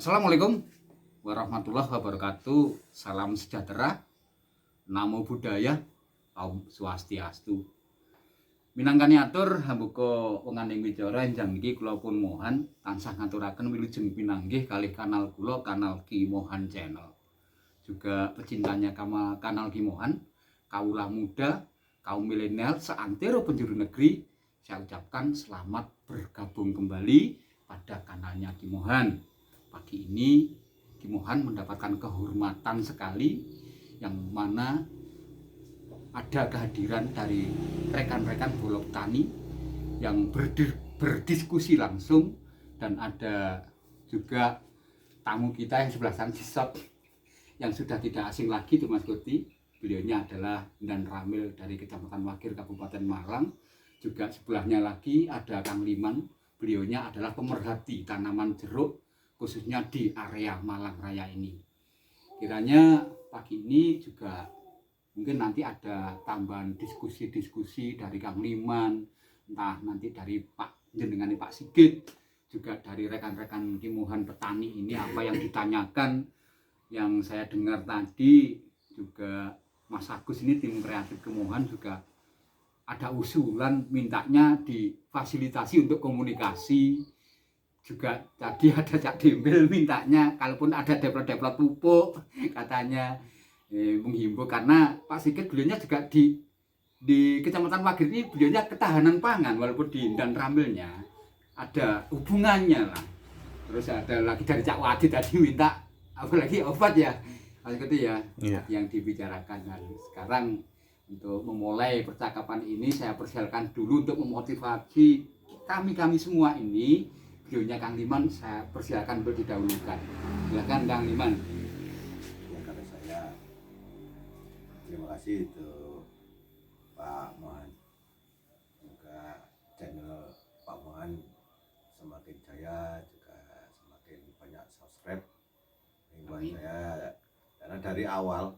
Assalamualaikum warahmatullahi wabarakatuh. Salam sejahtera, namo buddhaya, Om Swastiastu. Minangkani atur hambuka wenganing wicara enjang niki kula pun mohan tansah ngaturaken wilujeng pinanggih kalih kanal kula, kanal Ki Mohan Channel. Juga pecintanya kanal Ki Mohan, kawula muda, kaum milenial seantero penjuru negeri, saya ucapkan selamat bergabung kembali pada kanalnya Ki Mohan. Pagi ini Ki Mohan mendapatkan kehormatan sekali yang mana ada kehadiran dari rekan-rekan Bolok Tani yang berdiskusi langsung, dan ada juga tamu kita yang sebelah sana yang sudah tidak asing lagi itu Mas Kuti. Beliaunya adalah Dan Ramil dari Kecamatan Wagir Kabupaten Malang. Juga sebelahnya lagi ada Kang Liman, beliaunya adalah pemerhati tanaman jeruk khususnya di area Malang Raya ini. Kiranya pagi ini juga mungkin nanti ada tambahan diskusi-diskusi dari Kang Liman, entah nanti dari Pak jenengan Pak Sigit, juga dari rekan-rekan Ki Mohan petani ini apa yang ditanyakan. Yang saya dengar tadi juga Mas Agus ini tim kreatif Ki Mohan juga ada usulan mintanya difasilitasi untuk komunikasi. Juga tadi ada Cak Dembel mintanya kalaupun ada deplot-deplot pupuk katanya menghimbau, karena Pak Sigit beliaunya juga di Kecamatan Wagir ini beliaunya ketahanan pangan, walaupun di Dan Ramilnya ada hubungannya lah. Terus ada lagi dari Cak Wadi tadi minta apalagi obat ya gitu ya, yang dibicarakan. Nah, sekarang untuk memulai percakapan ini saya persilakan dulu untuk memotivasi kami semua ini. Videonya Kang Liman saya persilakan untuk didahulukan. Silakan Kang Liman. Ya, kata saya terima kasih untuk Pak Mohan. Semoga channel Pak Mohan semakin jaya, juga semakin banyak subscribe. Buat saya, karena dari awal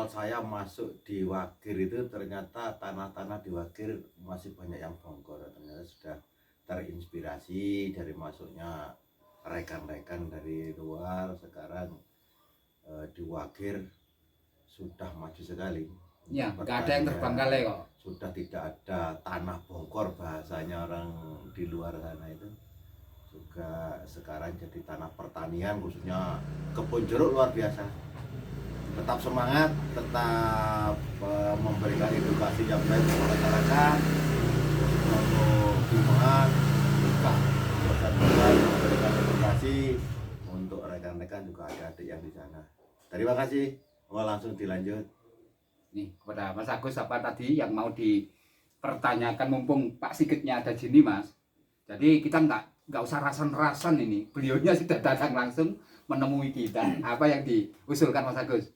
saya masuk di Wagir itu ternyata tanah-tanah di Wagir masih banyak yang bongkar. Ternyata sudah terinspirasi dari masuknya rekan-rekan dari luar. Sekarang di Wagir sudah maju sekali Ya, nggak ada yang terbengkalai kok. Sudah tidak ada tanah bongkor bahasanya orang di luar sana itu. Juga sekarang jadi tanah pertanian, khususnya kebun jeruk luar biasa. Tetap semangat, tetap memberikan edukasi yang baik kepada masyarakat. Untuk Ki Mohan juga memberikan edukasi untuk rekan-rekan, juga ada adik yang di sana. Terima kasih. Langsung dilanjut. Nih kepada Mas Agus, apa tadi yang mau dipertanyakan, mumpung Pak Sigitnya ada di sini Mas. Jadi kita nggak usah rasan-rasan ini. Beliaunya sudah datang langsung menemui kita. Apa yang diusulkan Mas Agus?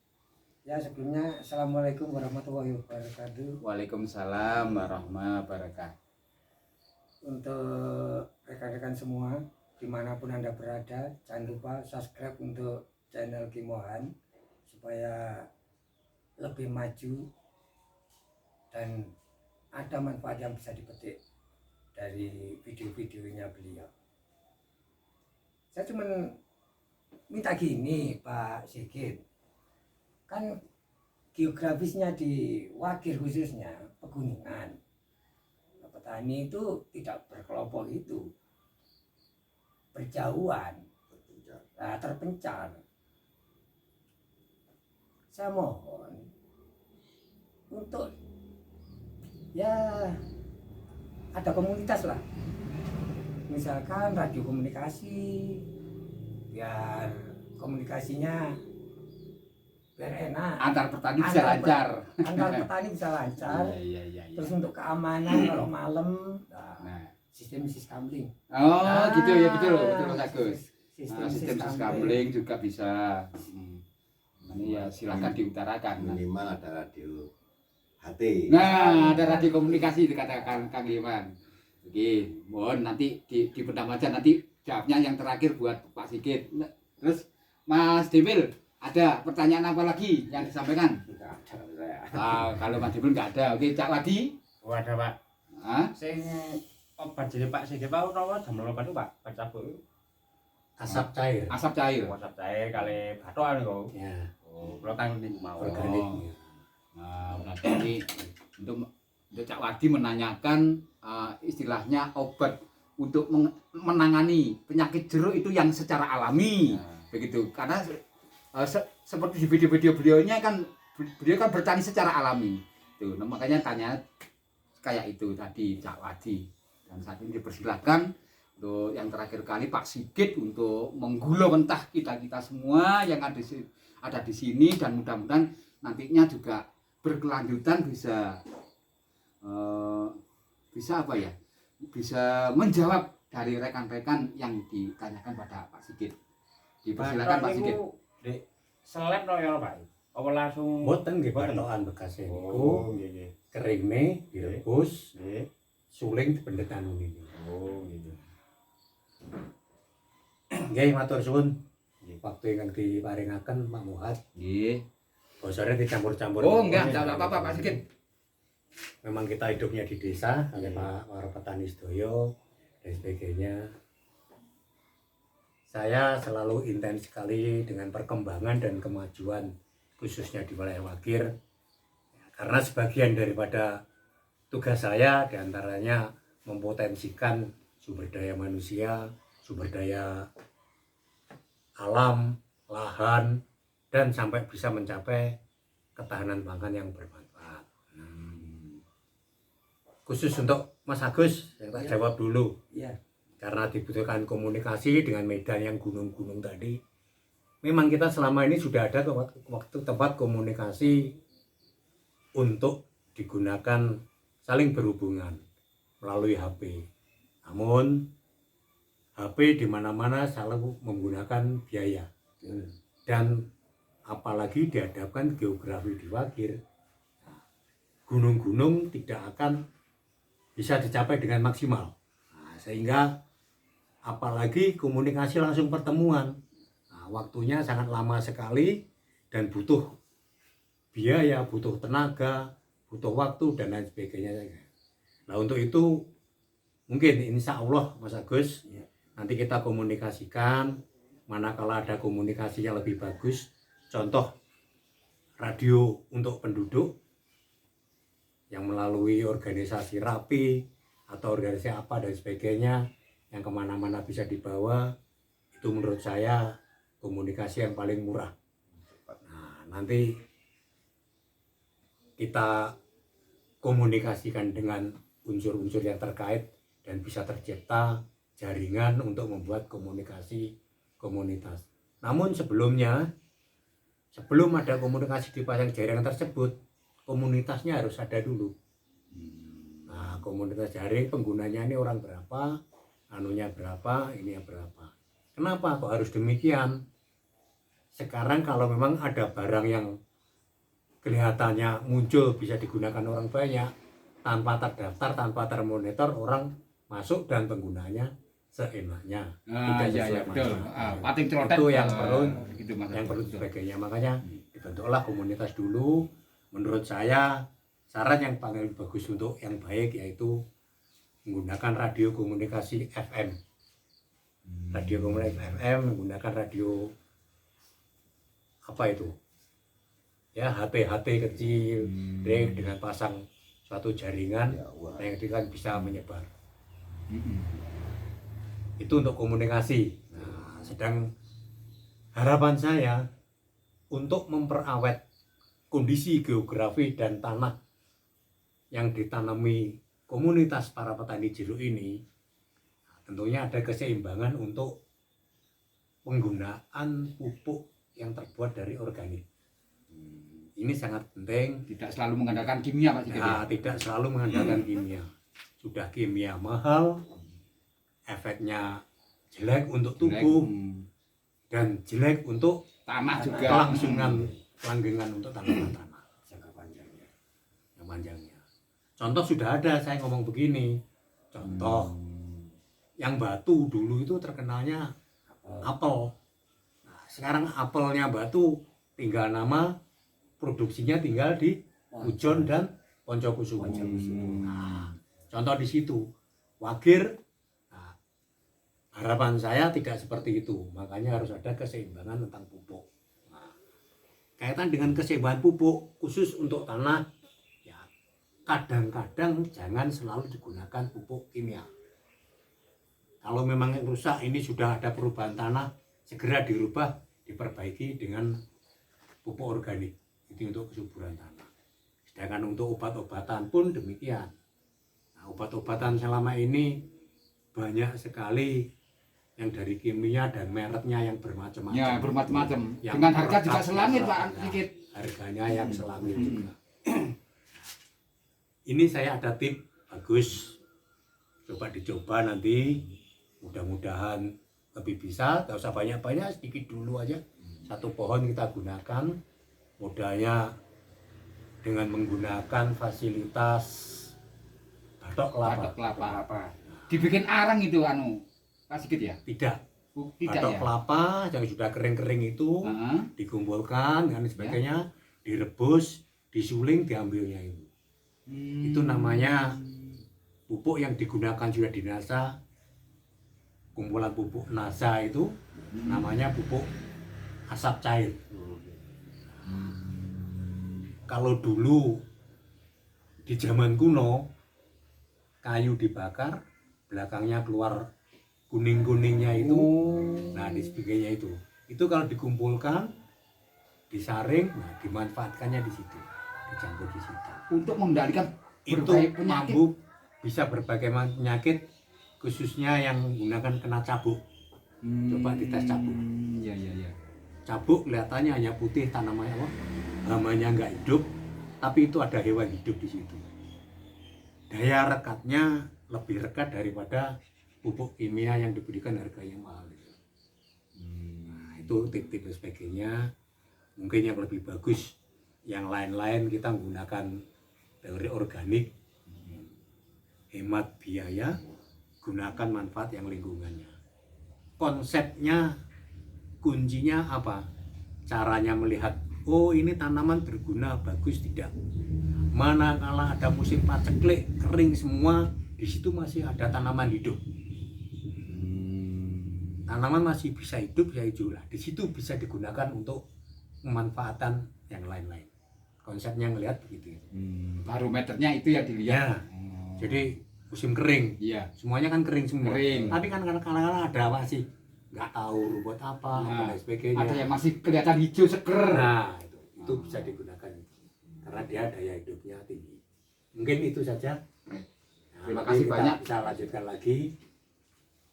Ya, sebelumnya Assalamualaikum warahmatullahi wabarakatuh. Waalaikumsalam warahmatullahi wabarakatuh. Untuk rekan-rekan semua dimanapun Anda berada, jangan lupa subscribe untuk channel Ki Mohan supaya lebih maju dan ada manfaat yang bisa dipetik dari video-videonya beliau. Saya cuma minta gini Pak Sigit, kan geografisnya di Wagir khususnya pegunungan, petani itu tidak berkelompok, itu berjauhan, terpencar. Saya mohon untuk ya ada komunitas lah, misalkan radio komunikasi, biar komunikasinya biar enak, Antar petani bisa lancar. Antar petani bisa lancar. Iya. Terus untuk keamanan kalau malam, sistem siskamling. Oh gitu ya, betul Mas Agus. Sistem siskamling siskamling juga bisa. Ini ya silakan diutarakan. Minimal ada radio HT. Nah, ada radio komunikasi dikatakan Kang Liman. Oke, mohon nanti dipendam aja, nanti jawabnya yang terakhir buat Pak Sigit. Terus Mas Demil, ada pertanyaan apa lagi yang disampaikan? Tidak ada saya. Kalau Mas Demil nggak ada. Oke, Cak Wadi. Ada Pak. Hah? Sing obat jadi Pak Sigit Pak utawa damel obat Pak, Pak cabuk. asap cair. Asap cair. WhatsApp saya kali batoan kok. Ya, Oh, kalau kan minggu mau. organik. Nah, berarti ini untuk Cak Wadi menanyakan istilahnya obat untuk menangani penyakit jeruk itu yang secara alami, begitu. Karena seperti di video-video beliaunya kan beliau kan bertani secara alami. Tuh, nah, makanya tanya kayak itu tadi Cak Wadi. Dan saat ini dipersilakan untuk yang terakhir kali Pak Sigit untuk menggulung mentah kita semua yang ada di sini, dan mudah-mudahan nantinya juga berkelanjutan bisa apa ya, bisa menjawab dari rekan-rekan yang ditanyakan pada Pak Sigit. Dipersilakan Pak Sigit. Dek, seleb no ya Pak. Apa langsung Mboten nggih patokan bekasé Oh, niku. nggih. Keringne direbus, Nggih. suling dipendet anu niku. Oh, gitu. Nggih matur suwun. Waktu ingkang diparingaken Pak Muhat. Nggih. Bosone dicampur-campur. Oh, enggak apa-apa Pak Sigit. Memang kita hidupnya di desa, oleh para petani sedoyo dan sebagainya. Saya selalu intens sekali dengan perkembangan dan kemajuan khususnya di wilayah Wagir, karena sebagian daripada tugas saya diantaranya mempotensikan sumber daya manusia, sumber daya alam, lahan, dan sampai bisa mencapai ketahanan pangan yang bermanfaat. Khusus untuk Mas Agus, yang tak jawab dulu. Iya. Karena dibutuhkan komunikasi dengan medan yang gunung-gunung tadi. Memang kita selama ini sudah ada waktu tempat komunikasi untuk digunakan saling berhubungan melalui HP. Namun HP di mana-mana selalu menggunakan biaya. Dan apalagi dihadapkan geografi di Wagir, gunung-gunung tidak akan bisa dicapai dengan maksimal. Sehingga apalagi komunikasi langsung pertemuan, waktunya sangat lama sekali dan butuh biaya, butuh tenaga, butuh waktu dan lain sebagainya. Nah untuk itu mungkin insya Allah Mas Agus nanti kita komunikasikan, manakala ada komunikasi yang lebih bagus, contoh radio untuk penduduk yang melalui organisasi rapi atau organisasi apa dan sebagainya yang kemana-mana bisa dibawa, itu menurut saya komunikasi yang paling murah. Nah, nanti kita komunikasikan dengan unsur-unsur yang terkait dan bisa tercipta jaringan untuk membuat komunikasi komunitas. Namun sebelumnya, sebelum ada komunikasi di pasang jaringan tersebut, komunitasnya harus ada dulu. Nah, komunitas jaring penggunanya ini orang berapa, anunya berapa, ini berapa. Kenapa kok harus demikian? Sekarang kalau memang ada barang yang kelihatannya muncul bisa digunakan orang banyak, tanpa terdaftar, tanpa termonitor, orang masuk dan penggunanya seenaknya. Tidak sesuai betul. masalah. Pating celotet Itu yang perlu, gitu, Mas. yang perlu sebagainya. Makanya dibentuklah komunitas dulu. Menurut saya saran yang paling bagus untuk yang baik yaitu menggunakan radio komunikasi FM. Radio komunikasi FM, menggunakan radio apa itu? Ya, HT kecil, dengan pasang suatu jaringan yang kan bisa menyebar. Itu untuk komunikasi. Nah, sedang harapan saya untuk memperawet kondisi geografi dan tanah yang ditanami komunitas para petani jeruk ini, tentunya ada keseimbangan untuk penggunaan pupuk yang terbuat dari organik. Ini sangat penting. Tidak selalu mengandalkan kimia, Pak Sigit. Tidak selalu mengandalkan kimia. Sudah kimia mahal, efeknya jelek untuk tubuh dan jelek untuk tanah juga. Kelangsungan untuk tanaman tanah Jangka panjangnya. yang panjangnya. Contoh sudah ada, saya ngomong begini. Contoh yang batu dulu itu terkenalnya apel. Nah, sekarang apelnya batu tinggal nama, produksinya tinggal di Pujon dan Poncokusumo. Nah, contoh di situ Wagir harapan saya tidak seperti itu, makanya harus ada keseimbangan tentang pupuk. Nah, kaitan dengan keseimbangan pupuk khusus untuk tanah, ya kadang-kadang jangan selalu digunakan pupuk kimia. Kalau memang yang rusak ini sudah ada perubahan tanah, segera dirubah, diperbaiki dengan pupuk organik. Itu untuk kesuburan tanah. Sedangkan untuk obat-obatan pun demikian. Nah, obat-obatan selama ini banyak sekali yang dari kimia dan mereknya yang bermacam-macam. Ya, bermacam-macam. Yang Dengan harga juga lengkap, selangit, yang Pak, lengkap. sedikit. Harganya yang selangit juga. Ini saya ada tip bagus. Coba dicoba nanti. Mudah-mudahan lebih bisa. Tidak usah banyak-banyak, sedikit dulu aja. Satu pohon kita gunakan. Modalnya dengan menggunakan fasilitas batok Batok kelapa. kelapa. Dibikin arang itu Pak Sigit ya? Tidak. Tidak Batok ya? kelapa yang sudah kering-kering itu Heeh. dikumpulkan dan sebagainya, direbus, disuling, diambilnya itu. Itu namanya pupuk yang digunakan sudah di NASA. Kumpulan pupuk NASA itu namanya pupuk asap cair. Kalau dulu di zaman kuno kayu dibakar, belakangnya keluar kuning-kuningnya itu, nah di sebagainya itu kalau dikumpulkan, disaring, nah dimanfaatkannya di situ, dicampur di situ. Untuk mengendalikan Itu berbagai penyakit. mampu bisa berbagai penyakit, khususnya yang menggunakan kena cabuk. Coba dites cabuk. Iya, iya, iya. Cabuk kelihatannya hanya putih, tanamannya apa? Hamanya nggak hidup, tapi itu ada hewan hidup di situ. Daya rekatnya lebih rekat daripada pupuk kimia yang diberikan harganya mahal. Nah, itu tip-tip dan sebagainya. Mungkin yang lebih bagus, yang lain-lain kita menggunakan teori organik, hemat biaya, gunakan manfaat yang lingkungannya. Konsepnya, kuncinya apa? Caranya melihat, oh ini tanaman berguna, bagus tidak. Manakala ada musim paceklik, kering semua, di situ masih ada tanaman hidup. Tanaman masih bisa hidup, bisa hijau lah. Di situ bisa digunakan untuk pemanfaatan yang lain-lain. Konsepnya ngelihat begitu. Barometernya itu yang dilihat. Ya, jadi musim kering, Iya. semuanya kan kering semua. Kering. Tapi kan kadang-kadang ada apa sih? Nggak tahu rumput apa, Nah, dan sebagainya. ada yang masih kelihatan hijau seger. Nah, itu bisa digunakan karena dia daya hidupnya tinggi. Mungkin itu saja. Nah, Terima nanti kasih kita banyak. Bisa lanjutkan lagi.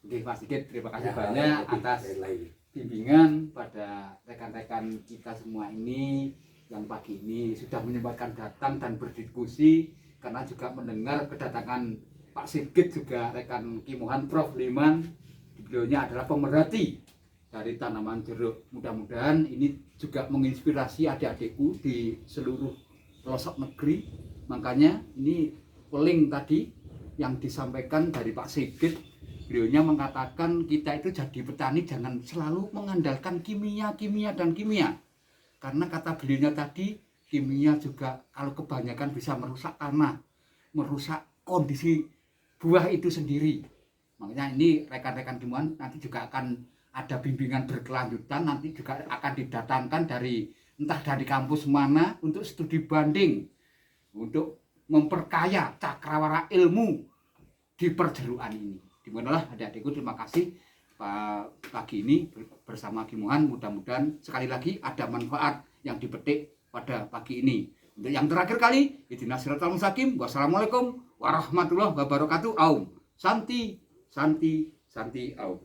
Oke, Pak Sigit, terima kasih Ya, banyak lebih atas lain. bimbingan pada rekan-rekan kita semua ini yang pagi ini sudah menyempatkan datang dan berdiskusi, karena juga mendengar kedatangan Pak Sigit, juga rekan Kimuhan Prof. Liman. Beliaunya adalah pemerhati dari tanaman jeruk. Mudah-mudahan ini juga menginspirasi adik-adikku di seluruh pelosok negeri. Makanya ini link tadi yang disampaikan dari Pak Sigit, beliaunya mengatakan kita itu jadi petani jangan selalu mengandalkan kimia. Karena kata beliaunya tadi, kimia juga kalau kebanyakan bisa merusak tanah, merusak kondisi buah itu sendiri. Makanya ini rekan-rekan Kimuhan nanti juga akan ada bimbingan berkelanjutan, nanti juga akan didatangkan dari entah dari kampus mana untuk studi banding, untuk memperkaya cakrawala ilmu di perjeruan ini. Dimanalah adik-adikku, terima kasih pagi ini bersama Kimuhan. Mudah-mudahan sekali lagi ada manfaat yang dipetik pada pagi ini. Untuk yang terakhir kali, ihdinas siratal mustaqim. Wassalamualaikum warahmatullahi wabarakatuh. Aum. Santi, Aum.